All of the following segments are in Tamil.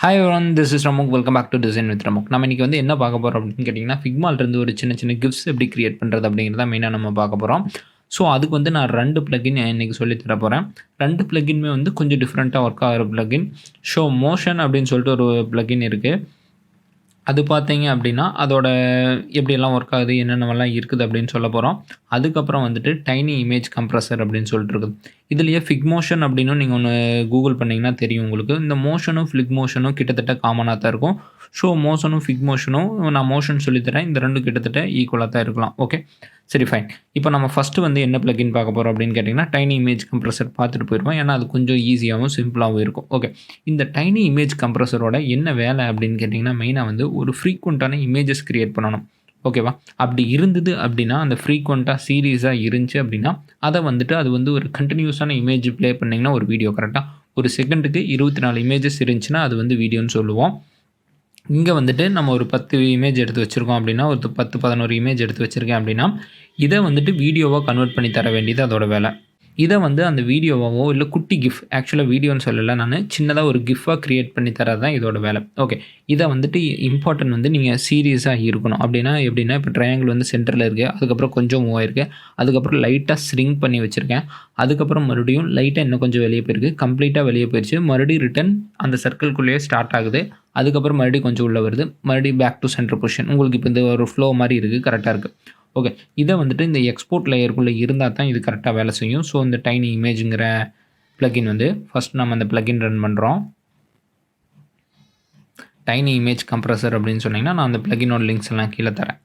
Hi everyone, this is Ramuk. Welcome back to design with Ramuk. நம்ம இன்றைக்கி வந்து என்ன பார்க்க போகிறோம் அப்படின்னு கேட்டிங்கன்னா, ஃபிக்மாலிருந்து ஒரு சின்ன சின்ன கிஃப்ட்ஸ் எப்படி கிரியேட் பண்ணுறது அப்படிங்கிறத மெயினாக நம்ம பார்க்க போகிறோம். ஸோ அதுக்கு வந்து நான் 2 பிளகின் இன்றைக்கி சொல்லி தர போகிறேன். 2 பிளகின்மே வந்து கொஞ்சம் டிஃப்ரெண்ட்டாக ஒர்க் ஆகிற பிளகின். ஸோ மோஷன் அப்படின்னு சொல்லிட்டு ஒரு பிளகின் இருக்குது. அது பார்த்தீங்க அப்படின்னா, அதோட எப்படியெல்லாம் ஒர்க் ஆகுது, என்னென்னவெல்லாம் இருக்குது அப்படின்னு சொல்ல போகிறோம். அதுக்கப்புறம் வந்துட்டு டைனி இமேஜ் கம்ப்ரஸர் அப்படின்னு சொல்லிட்டு இருக்குது. இதுலேயே ஃபிக்மோஷன் அப்படின்னு நீங்கள் ஒன்று கூகுள் பண்ணிங்கன்னா தெரியும் உங்களுக்கு. இந்த மோஷனும் ஃபிக்மோஷனும் கிட்டத்தட்ட காமனாக தான் இருக்கும். ஸோ மோஷனும் ஃபிக்மோஷனும் நான் மோஷன் சொல்லித்தரேன். இந்த 2 கிட்டத்தட்ட ஈக்குவலாக தான் இருக்கலாம். ஓகே, சரி ஃபைன். இப்போ நம்ம ஃபஸ்ட்டு வந்து என்ன பிளகின் பார்க்க போகிறோம் அப்படின்னு கேட்டிங்கன்னா, டைனி இமேஜ் கம்ப்ரஸர் பார்த்துட்டு போயிடுவோம். ஏன்னா அது கொஞ்சம் ஈஸியாகவும் சிம்பிளாகவும் இருக்கும். ஓகே, இந்த டைனி இமேஜ் கம்ப்ரஸரோட என்ன வேலை அப்படின்னு கேட்டிங்கன்னா, மெயினாக வந்து ஒரு ஃப்ரீக்வெண்ட்டான இமேஜஸ் கிரியேட் பண்ணணும். ஓகேவா? அப்படி இருந்தது அப்படின்னா, அந்த ஃப்ரீக்வெண்ட்டாக சீரியஸாக இருந்துச்சு அப்படின்னா, அதை வந்துட்டு அது வந்து ஒரு கண்டினியூஸான இமேஜ் ப்ளே பண்ணிங்கன்னா ஒரு வீடியோ கரெக்டாக ஒரு செகண்டுக்கு 24 இமேஜஸ் இருந்துச்சுன்னா அது வந்து வீடியோன்னு சொல்லுவோம். இங்கே வந்துட்டு நம்ம ஒரு 10 இமேஜ் எடுத்து வச்சுருக்கோம் அப்படின்னா, ஒரு 10, 11 இமேஜ் எடுத்து வச்சுருக்கேன் அப்படின்னா, இதை வந்துட்டு வீடியோவாக கன்வெர்ட் பண்ணி தர வேண்டியது அதோட வேலை. இதை வந்து அந்த வீடியோவாவோ இல்லை குட்டி கிஃப், ஆக்சுவலாக வீடியோன்னு சொல்லலை, நான் சின்னதாக ஒரு கிஃபாக க்ரியேட் பண்ணி தரது தான் இதோட வேலை. ஓகே, இதை வந்துட்டு இம்பார்ட்டன்ட் வந்து நீங்கள் சீரியஸாக இருக்கணும். அப்படின்னா எப்படின்னா, இப்போ ட்ரையாங்கிள் வந்து சென்டரில் இருக்குது, அதுக்கப்புறம் கொஞ்சம் மூவ் ஆயிருக்கு, அதுக்கப்புறம் லைட்டாக ஸ்ரிங்க் பண்ணி வச்சுருக்கேன், அதுக்கப்புறம் மறுபடியும் லைட்டாக இன்னும் கொஞ்சம் வெளியே போயிருக்கு, கம்ப்ளீட்டாக வெளியே போயிடுச்சு, மறுபடியும் ரிட்டன் அந்த சர்க்கிள்குள்ளேயே ஸ்டார்ட் ஆகுது, அதுக்கப்புறம் மறுபடியும் கொஞ்சம் உள்ளே வருது, மறுபடியும் பேக் டு சென்டர் பொசிஷன். உங்களுக்கு இப்போ இந்த ஒரு ஃப்ளோ மாதிரி இருக்குது, கரெக்டாக இருக்குது. ஓகே, இதை வந்துட்டு இந்த எக்ஸ்போர்ட் லேயருக்குள்ளே இருந்தால் தான் இது கரெக்டாக வேலை செய்யும். ஸோ இந்த டைனி இமேஜுங்கிற ப்ளகின் வந்து ஃபஸ்ட் நம்ம அந்த ப்ளகின் ரன் பண்ணுறோம். டைனி இமேஜ் கம்ப்ரஸர் அப்படின்னு சொன்னிங்கன்னா, நான் அந்த ப்ளகினோட லிங்க்ஸ் எல்லாம் கீழே தரேன்.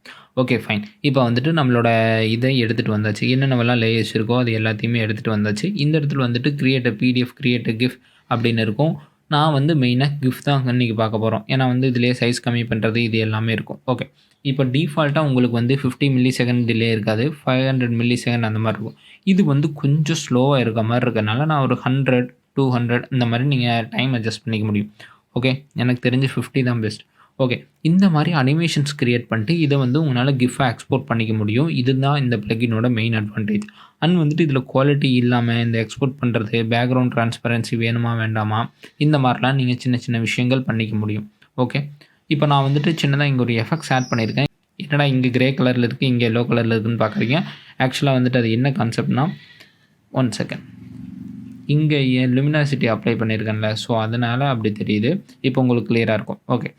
Okay fine. இப்போ வந்துட்டு நம்மளோட இதை எடுத்துகிட்டு வந்தாச்சு. என்னென்னவெல்லாம் லேயர்ஸ் இருக்கோ அது எல்லாத்தையுமே எடுத்துகிட்டு வந்தாச்சு. இந்த இடத்துல வந்துட்டு கிரியேட் பிடிஎஃப், கிரியேட் கிஃப் அப்படின்னு இருக்கும். நான் வந்து மெயினாக கிஃப் தான் இன்றைக்கி பார்க்க போகிறோம். ஏன்னா வந்து இதிலே சைஸ் கம்மி பண்ணுறது இது எல்லாமே இருக்கும். ஓகே, இப்போ டிஃபால்ட்டாக உங்களுக்கு வந்து 50 மில்லி செகண்ட் டிலே இருக்காது, 500 மில்லி செகண்ட் அந்த மாதிரி இருக்கும். இது வந்து கொஞ்சம் ஸ்லோவாக இருக்க மாதிரி இருக்கனால நான் ஒரு 100, 200 இந்த மாதிரி நீங்கள் டைம் அட்ஜஸ்ட் பண்ணிக்க முடியும். ஓகே, எனக்கு தெரிஞ்சு 50 தான் பெஸ்ட். ஓகே, இந்த மாதிரி அனிமேஷன்ஸ் கிரியேட் பண்ணிட்டு இதை வந்து உங்களால் கிஃபாக எக்ஸ்போர்ட் பண்ணிக்க முடியும். இதுதான் இந்த பிளகினோட மெயின் அட்வான்டேஜ். அண்ட் வந்துட்டு இதில் குவாலிட்டி இல்லாமல் இந்த எக்ஸ்போர்ட் பண்ணுறது, பேக்ரவுண்ட் ட்ரான்ஸ்பரன்சி வேணுமா வேண்டாமா, இந்த மாதிரிலாம் நீங்கள் சின்ன சின்ன விஷயங்கள் பண்ணிக்க முடியும். ஓகே, இப்போ நான் வந்துட்டு சின்னதாக இங்கே ஒரு எஃபெக்ட்ஸ் ஆட் பண்ணியிருக்கேன். என்னடா இங்கே கிரே கலரில் இருக்குது, இங்கே எல்லோ கலரில் இருக்குதுன்னு பார்க்குறீங்க. ஆக்சுவலாக வந்துட்டு அது என்ன கான்செப்ட்னா, 1 செகண்ட், இங்கே என் லுமினாசிட்டி அப்ளை பண்ணியிருக்கேன்ல, ஸோ அதனால் அப்படி தெரியுது. இப்போ உங்களுக்கு கிளியராக இருக்கும். ஓகே,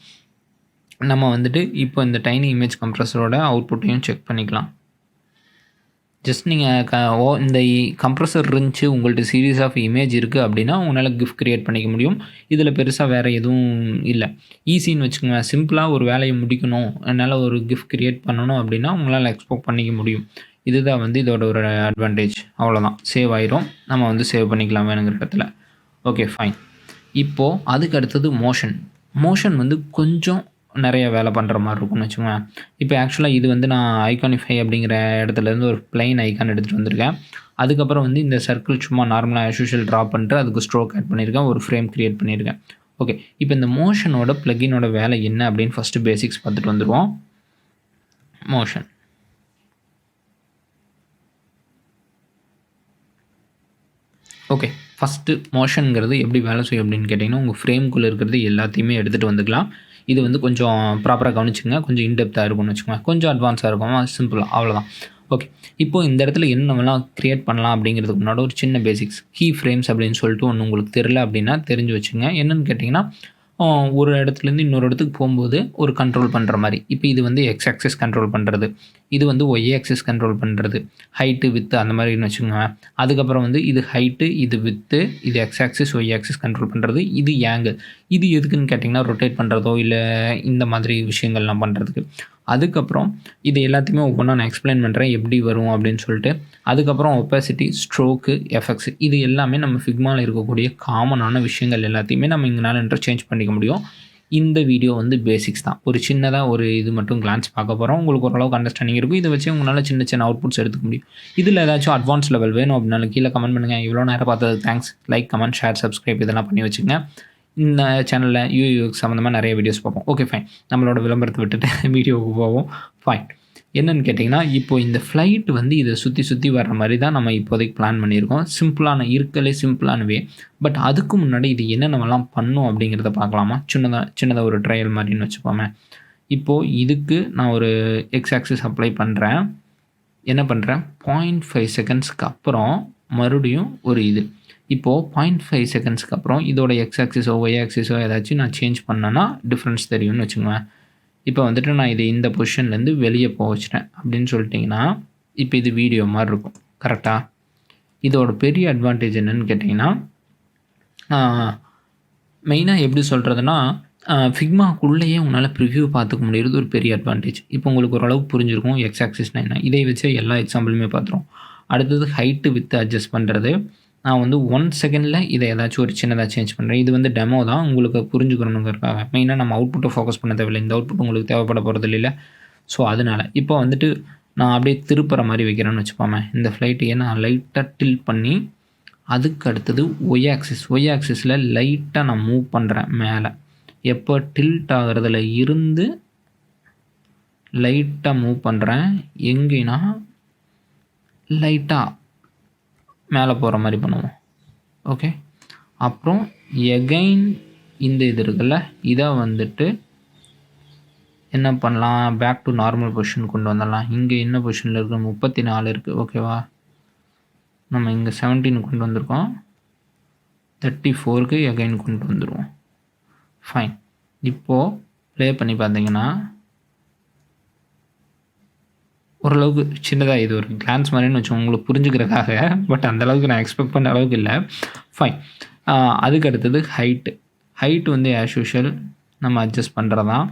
நம்ம வந்துட்டு இப்போ இந்த டைனி இமேஜ் கம்ப்ரஸரோட அவுட்புட்டையும் செக் பண்ணிக்கலாம். ஜஸ்ட் நீங்கள் இந்த கம்ப்ரஸர் இருந்துச்சு, உங்கள்கிட்ட சீரீஸ் ஆஃப் இமேஜ் இருக்குது அப்படின்னா உங்களால் கிஃப்ட் க்ரியேட் பண்ணிக்க முடியும். இதில் பெருசாக வேறு எதுவும் இல்லை, ஈஸின்னு வச்சுக்கோங்க. சிம்பிளாக ஒரு வேலையை முடிக்கணும், என்னால் ஒரு கிஃப்ட் க்ரியேட் பண்ணணும் அப்படின்னா உங்களால் எக்ஸ்போர்ட் பண்ணிக்க முடியும். இதுதான் வந்து இதோட ஒரு அட்வான்டேஜ். அவ்வளோதான், சேவ் ஆயிரும். நம்ம வந்து சேவ் பண்ணிக்கலாம் வேணுங்கிற இடத்துல. Okay fine. இப்போது அதுக்கு அடுத்தது மோஷன் வந்து கொஞ்சம் நிறைய வேலை பண்ணுற மாதிரி இருக்கும்னு வச்சுக்கோங்க. இப்போ ஆக்சுவலாக இது வந்து நான் ஐகானிஃபை அப்படிங்கிற இடத்துலேருந்து ஒரு பிளைன் ஐக்கான் எடுத்துகிட்டு வந்திருக்கேன். அதுக்கப்புறம் வந்து இந்த சர்க்கிள் சும்மா நார்மலாக ஆஸ்யூஷுவல் ட்ரா பண்ணிட்டு அதுக்கு ஸ்ட்ரோக் ஆட் பண்ணியிருக்கேன், ஒரு ஃப்ரேம் க்ரியேட் பண்ணியிருக்கேன். ஓகே, இப்போ இந்த மோஷனோட ப்ளகினோட வேலை என்ன அப்படின்னு ஃபஸ்ட்டு பேசிக்ஸ் பார்த்துட்டு வந்துடுவோம். மோஷன், ஓகே, ஃபஸ்ட்டு மோஷனுங்கிறது எப்படி வேலை செய்யும் அப்படின்னு கேட்டிங்கன்னா, உங்கள் ஃப்ரேம்குள்ளே இருக்கிறது எல்லாத்தையுமே எடுத்துகிட்டு வந்துக்கலாம். இது வந்து கொஞ்சம் ப்ராப்பராக கவனிச்சுங்க, கொஞ்சம் இன்டெப்த்தாக இருக்கும்னு வச்சுக்கோங்க, கொஞ்சம் அட்வான்ஸாக இருக்கும், சிம்பிளாக அவ்வளோதான். ஓகே, இப்போது இந்த இடத்துல என்னவெல்லாம் க்ரியேட் பண்ணலாம் அப்படிங்கிறதுக்கு முன்னாடி ஒரு சின்ன பேசிக்ஸ், கீ ஃப்ரேம்ஸ் அப்படின்னு சொல்லிட்டு ஒன்று உங்களுக்கு தெரில அப்படின்னா தெரிஞ்சு வச்சுங்க. என்னென்னு கேட்டிங்கன்னா, ஒரு இடத்துலேருந்து இன்னொரு இடத்துக்கு போகும்போது ஒரு கண்ட்ரோல் பண்ணுற மாதிரி. இப்போ இது வந்து எக்ஸ் ஆக்சிஸ் கண்ட்ரோல் பண்ணுறது, இது வந்து ஒய் ஆக்சிஸ் கண்ட்ரோல் பண்ணுறது, ஹைட்டு வித்து அந்த மாதிரின்னு வச்சுக்கோங்க. அதுக்கப்புறம் வந்து இது ஹைட்டு, இது வித்து, இது X axis Y axis control பண்ணுறது, இது ஆங்கிள். இது எதுக்குன்னு கேட்டிங்கன்னா ரொட்டேட் பண்ணுறதோ இல்லை இந்த மாதிரி விஷயங்கள்லாம் பண்ணுறதுக்கு. அதுக்கப்புறம் இது எல்லாத்தையுமே ஒவ்வொன்றா நான் எக்ஸ்பிளைன் பண்ணுறேன் எப்படி வரும் அப்படின்னு சொல்லிட்டு. அதுக்கப்புறம் ஒப்பாசிட்டி, ஸ்ட்ரோக்கு, எஃபெக்ட்ஸ், இது எல்லாமே நம்ம ஃபிக்மாவில் இருக்கக்கூடிய காமனான விஷயங்கள் எல்லாத்தையுமே நம்ம இங்கனால இன்டர்சேஞ்ச் பண்ணிக்க முடியும். இந்த வீடியோ வந்து பேசிக்ஸ் தான், ஒரு சின்னதாக ஒரு இது மட்டும் கிளான்ஸ் பார்க்க போகிறோம். உங்களுக்கு ஓரளவுக்கு அண்டர்ஸ்டாண்டிங் இருக்கும். இதை வச்சு உங்களால் சின்ன சின்ன அவுட்புட்ஸ் எடுத்துக்க முடியும். இதில் ஏதாச்சும் அட்வான்ஸ் லெவல் வேணும் அப்படின்னாலும் கீழே கமெண்ட் பண்ணுங்கள். இவ்வளோ நேரம் பார்த்ததுக்கு thanks. Like, comment, share, subscribe இதெல்லாம் பண்ணி வச்சுக்கங்க. இந்த சேனலில் யூஎக்ஸ் சம்மந்தமாக நிறைய வீடியோஸ் பார்ப்போம். ஓகே ஃபைன், நம்மளோட விளம்பரத்தை விட்டுட்டு வீடியோவுக்கு போவோம். ஃபைன். என்னன்னு கேட்டிங்கன்னா, இப்போ இந்த ஃப்ளைட் வந்து இத சுத்தி வர்ற மாரி தான் நம்ம இப்போதைக்கு பிளான் பண்ணியிருக்கோம். சிம்பிளான வே. பட் அதுக்கு முன்னாடி இது என்னென்னவெல்லாம் பண்ணும் அப்படிங்கிறத பார்க்கலாமா? சின்னதா ஒரு ட்ரையல் மாரின்னு வச்சுப்போமே. இப்போ இதுக்கு நான் ஒரு எக்ஸ் ஆக்சிஸ் அப்ளை பண்றேன். என்ன பண்றேன், 0.5 செகண்ட்ஸ்க்கு அப்புறம் மறுபடியும் ஒரு இது. இப்போ 0.5 செகண்ட்ஸ்க்கு அப்புறம் இதோட எக்ஸ் ஆக்சிஸோ, ஒய் ஆக்சிஸோ ஏதாச்சும் நான் சேஞ்ச் பண்ணேன்னா டிஃப்ரென்ஸ் தெரியும்னு வச்சுக்கோங்களேன். இப்போ வந்துட்டு நான் இத இந்த பொசிஷன்லேருந்து வெளிய வச்சுட்டேன் அப்படின்னு சொல்லிட்டிங்கன்னா, இப்போ இது வீடியோ மாரி இருக்கும். கரெக்ட்டா? இதோட பெரிய அட்வான்டேஜ் என்னன்னு கேட்டிங்கன்னா, மெயினா எப்படி சொல்றதுன்னா, ஃபிக்மாக்குள்ளேயே உங்களால ப்ரிவ்யூ பார்த்துக்க முடியிறது ஒரு பெரிய அட்வான்டேஜ். இப்போ உங்களுக்கு ஓரளவுக்கு புரிஞ்சிருக்கும் எக்ஸ் ஆக்சிஸ்னா என்ன. இதை வச்சு எல்லா எக்ஸாம்பிளுமே பார்த்துருவோம். அடுத்தது ஹைட்டு, விட்த் அட்ஜஸ்ட் பண்ணுறது. நான் வந்து 1 செகண்டில் இதை ஏதாச்சும் ஒரு சின்னதாக சேஞ்ச் பண்ணுறேன். இது வந்து டெமோ தான், உங்களுக்கு புரிஞ்சுக்கணுங்கிறதுக்காக. மெயினாக நம்ம அவுட்புட்டை ஃபோக்கஸ் பண்ண தேவையில்லை. இந்த அவுட்புட் உங்களுக்கு தேவைப்பட போகிறது இல்லைல்ல. ஸோ அதனால இப்போ வந்துட்டு நான் அப்படியே திருப்புற மாதிரி வைக்கிறேன்னு வச்சுப்போமே. இந்த ஃப்ளைட்டையே நான் லைட்டாக டில்ட் பண்ணி, அதுக்கு அடுத்தது ஒய் ஆக்சிஸில் லைட்டாக நான் மூவ் பண்ணுறேன் மேலே. எப்போ டில்ட் ஆகிறதுல இருந்து லைட்டாக மூவ் பண்ணுறேன். எங்கேனா லைட்டாக மேலே போகிற மாதிரி பண்ணுவோம். ஓகே. அப்புறம் எகைன் இந்த இது இருக்குல்ல, இதை வந்துட்டு என்ன பண்ணலாம், பேக் டு நார்மல் பொசிஷன் கொண்டு வந்துடலாம். இங்கே என்ன பொசிஷனில் இருக்குது, 34 இருக்குது. ஓகேவா, நம்ம இங்கே 17 கொண்டு வந்திருக்கோம். 34க்கு எகைன் கொண்டு வந்துடுவோம். ஃபைன். இப்போது ப்ளே பண்ணி பார்த்தீங்கன்னா ஓரளவுக்கு சின்னதாக இது ஒரு கிளான்ஸ் மாதிரின்னு வச்சோம் உங்களுக்கு புரிஞ்சுக்கிறதுக்காக. பட் அந்தளவுக்கு நான் எக்ஸ்பெக்ட் பண்ண அளவுக்கு இல்லை. ஃபைன். அதுக்கு அடுத்தது ஹைட்டு வந்து ஆஸ் யூஷுவல் நம்ம அட்ஜஸ்ட் பண்ணுறது தான்.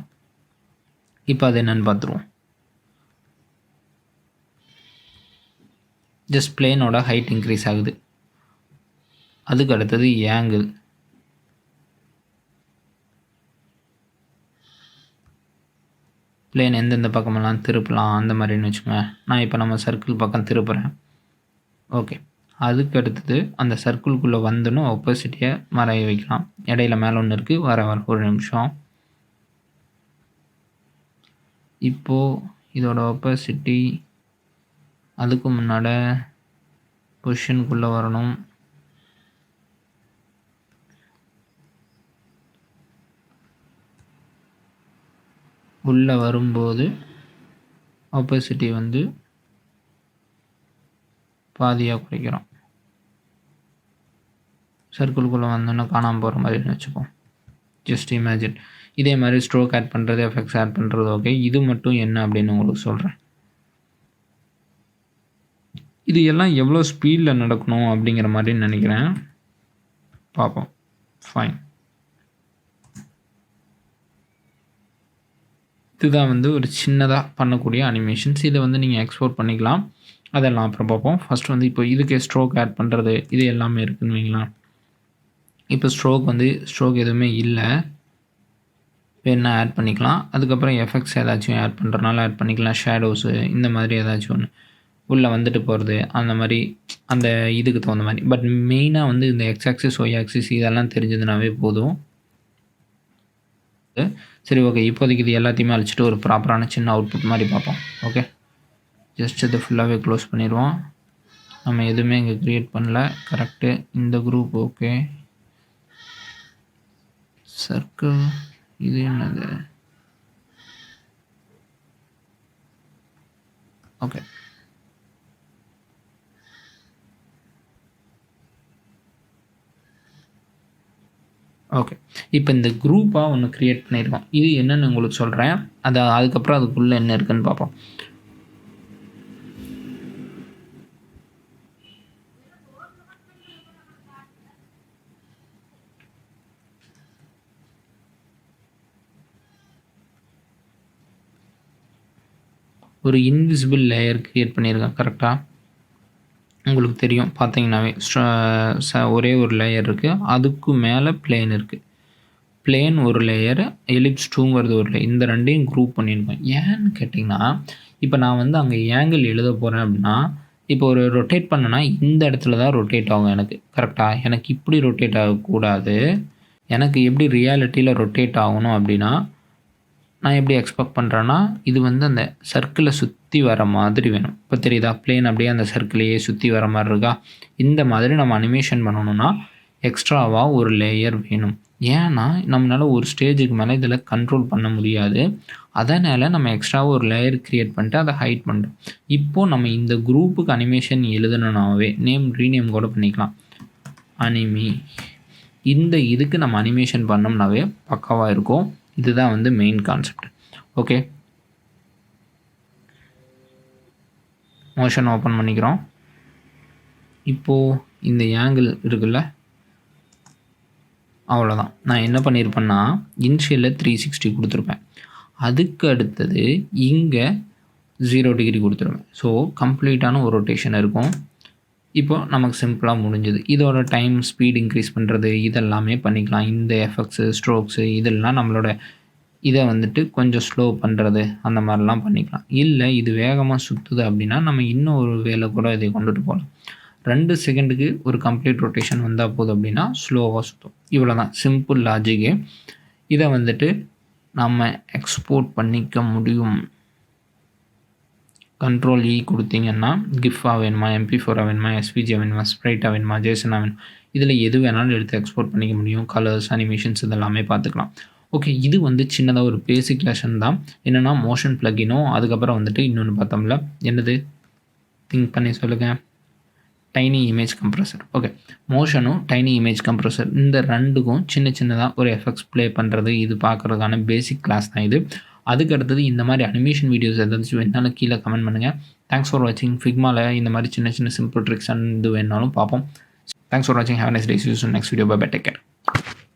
இப்போ அது என்னென்னு பார்த்துருவோம். ஜஸ்ட் பிளேனோட ஹைட் இன்க்ரீஸ் ஆகுது. அதுக்கு அடுத்தது ஆங்கிள். பிளேன் எந்தெந்த பக்கமெல்லாம் திருப்பலாம் அந்த மாதிரின்னு வச்சுக்கோங்க. நான் இப்போ நம்ம சர்க்கிள் பக்கம் திருப்புறேன். ஓகே. அதுக்கு அடுத்தது அந்த சர்க்கிள்குள்ளே வந்துன்னு ஒப்போசிட்டியை மறைய வைக்கலாம். இடையில மேலே ஒன்று இருக்குது, வர ஒரு நிமிஷம். இப்போது இதோட ஒப்போசிட்டி அதுக்கு முன்னாடி பொசிஷனுக்குள்ளே வரணும். உள்ளே வரும்போது ஆப்போசிட்டி வந்து பாதியாக குறைக்கிறோம். சர்க்கிள்குள்ளே வந்தோன்னா காணாமல் போகிற மாதிரின்னு வச்சுப்போம். Just imagine. இதே மாதிரி ஸ்ட்ரோக் ஆட் பண்ணுறது, எஃபெக்ட்ஸ் ஆட் பண்ணுறது. ஓகே. இது மட்டும் என்ன அப்படின்னு உங்களுக்கு சொல்கிறேன். இது எல்லாம் எவ்வளோ ஸ்பீடில் நடக்கணும் அப்படிங்கிற மாதிரி நினைக்கிறேன். பார்ப்போம். ஃபைன். இதுதான் வந்து ஒரு சின்னதாக பண்ணக்கூடிய அனிமேஷன்ஸ். இதை வந்து நீங்கள் எக்ஸ்போர்ட் பண்ணிக்கலாம். அதெல்லாம் அப்புறம் பார்ப்போம். ஃபஸ்ட் வந்து இப்போ இதுக்கே ஸ்ட்ரோக் ஆட் பண்ணுறது இது எல்லாமே இருக்குதுன்னு வைங்களேன். இப்போ ஸ்ட்ரோக் எதுவுமே இல்லை, வேணா ஆட் பண்ணிக்கலாம். அதுக்கப்புறம் எஃபெக்ட்ஸ் ஏதாச்சும் ஆட் பண்ணுறதுனால ஆட் பண்ணிக்கலாம். ஷேடோஸு இந்த மாதிரி ஏதாச்சும் ஒன்று உள்ளே வந்துட்டு போகிறது, அந்த மாதிரி அந்த இதுக்கு தகுந்த மாதிரி. பட் மெயினாக வந்து இந்த எக்ஸ் ஆக்சிஸ், ஒய் ஆக்சிஸ் இதெல்லாம் தெரிஞ்சதுனாவே போதும். சரி, ஓகே. இப்போதைக்கு இது எல்லாத்தையுமே அழிச்சிட்டு ஒரு ப்ராப்பரான சின்ன அவுட்புட் மாதிரி பார்ப்போம். ஓகே. ஜஸ்ட் இது ஃபுல்லாகவே க்ளோஸ் பண்ணிடுவோம். நம்ம எதுவுமே இங்கே க்ரியேட் பண்ணல. கரெக்டு. இந்த குரூப் ஓகே. சர்க்கிள் இது என்னது, ஓகே. ஓகே. இப்போ இந்த குரூப்பாக ஒன்று க்ரியேட் பண்ணியிருக்கோம். இது என்னென்னு உங்களுக்கு சொல்கிறேன். அதுக்கப்புறம் அதுக்குள்ளே என்ன இருக்குதுன்னு பார்ப்போம். ஒரு இன்விசிபிள் லேயர் க்ரியேட் பண்ணியிருக்கேன். கரெக்டாக உங்களுக்கு தெரியும் பார்த்தீங்கன்னாவே. ஒரே ஒரு லேயர் இருக்குது, அதுக்கு மேலே பிளேன் இருக்குது. பிளேன் ஒரு லேயர், எலிப்ஸ் 2ங்கிறது ஒரு லேயர். இந்த ரெண்டையும் குரூப் பண்ணியிருக்கேன். ஏன்னு கேட்டிங்கன்னா, இப்போ நான் வந்து அங்கே ஆங்கிள் எழுத போகிறேன் அப்படின்னா, இப்போ ஒரு ரொட்டேட் பண்ணேன்னா இந்த இடத்துல தான் ரொட்டேட் ஆகும் எனக்கு. கரெக்டாக எனக்கு இப்படி ரொட்டேட் ஆகக்கூடாது. எனக்கு எப்படி ரியாலிட்டியில் ரொட்டேட் ஆகணும் அப்படின்னா, நான் எப்படி எக்ஸ்பெக்ட் பண்ணுறேன்னா, இது வந்து அந்த சர்க்கிளை சுற்றி சுற்றி வர மாதிரி வேணும். இப்போ தெரியுதா? பிளேன் அப்படியே அந்த சர்க்கிளையே சுற்றி வர மாதிரி இருக்கா? இந்த மாதிரி நம்ம அனிமேஷன் பண்ணணும்னா எக்ஸ்ட்ராவாக ஒரு லேயர் வேணும். ஏன்னா நம்மளால் ஒரு ஸ்டேஜுக்கு மேலே இதில் கண்ட்ரோல் பண்ண முடியாது. அதனால் நம்ம எக்ஸ்ட்ராவாக ஒரு லேயர் க்ரியேட் பண்ணிட்டு அதை ஹைட் பண்ணுறோம். இப்போது நம்ம இந்த குரூப்புக்கு அனிமேஷன் எழுதணுன்னாவே ரீநேம் கூட பண்ணிக்கலாம். அனிமி இந்த இதுக்கு நம்ம அனிமேஷன் பண்ணோம்னாவே பக்காவாக இருக்கும். இதுதான் வந்து main concept. Okay, motion open பண்ணிக்கிறோம். இப்போது இந்த ஆங்கிள் இருக்குல்ல, அவ்வளோதான். நான் என்ன பண்ணியிருப்பேன்னா இனிஷியலில் 360 கொடுத்துருப்பேன். அதுக்கு அடுத்தது இங்கே 0 டிகிரி கொடுத்துருவேன். ஸோ கம்ப்ளீட்டான ஒரு ரொட்டேஷன் இருக்கும். இப்போ நமக்கு சிம்பிளாக முடிஞ்சுது. இதோட டைம் ஸ்பீட் இன்க்ரீஸ் பண்ணுறது இதெல்லாமே பண்ணிக்கலாம். இந்த எஃபெக்ட்ஸு ஸ்ட்ரோக்ஸு இதெல்லாம் நம்மளோட இதை வந்துட்டு கொஞ்சம் ஸ்லோ பண்ணுறது அந்த மாதிரிலாம் பண்ணிக்கலாம். இல்லை இது வேகமாக சுற்றுது அப்படின்னா நம்ம இன்னும் ஒரு வேலை கூட இதை கொண்டுட்டு போகலாம். 2 செகண்டுக்கு ஒரு கம்ப்ளீட் ரொட்டேஷன் வந்தால் போதும் அப்படின்னா ஸ்லோவாக சுற்றும். இவ்வளோ தான் சிம்பிள் லாஜிக்கு. இதை வந்துட்டு நம்ம எக்ஸ்போர்ட் பண்ணிக்க முடியும். Ctrl E கொடுத்தீங்கன்னா கிஃபாக வேணுமா, MP4 வேணுமா, SVG வேணுமா, ஸ்ப்ரைட்டாக வேணுமா, ஜேசனாக வேணுமா, இதில் எது வேணாலும் எடுத்து எக்ஸ்போர்ட் பண்ணிக்க முடியும். கலர்ஸ், அனிமேஷன்ஸ் இதெல்லாமே பார்த்துக்கலாம். ஓகே, இது வந்து சின்னதாக ஒரு பேசிக் லெசன் தான். என்னென்னா மோஷன் ப்ளக்கினும் அதுக்கப்புறம் வந்துட்டு இன்னொன்று பார்த்தோம்ல, என்னது திங்க் பண்ணி சொல்லுங்கள். TinyImage-Compressor. ஓகே, மோஷனும் TinyImage-Compressor இந்த ரெண்டுக்கும் சின்னதாக ஒரு எஃபெக்ட்ஸ் ப்ளே பண்ணுறது இது பார்க்குறதுக்கான பேசிக் கிளாஸ் தான் இது. அதுக்கு அடுத்தது இந்த மாதிரி அனிமேஷன் வீடியோஸ் ஏதாச்சும் வேணாலும் கீழே கமெண்ட் பண்ணுங்கள். தேங்க்ஸ் ஃபார் வாட்சிங். ஃபிக்மாவில் இந்த மாதிரி சின்ன சிம்பிள் ட்ரிக்ஸ் அண்ட் இது வேணாலும் பார்ப்போம். தேங்க்ஸ் ஃபார் வாட்சிங். Have nice day. See you soon next video. Bye bye. Take care.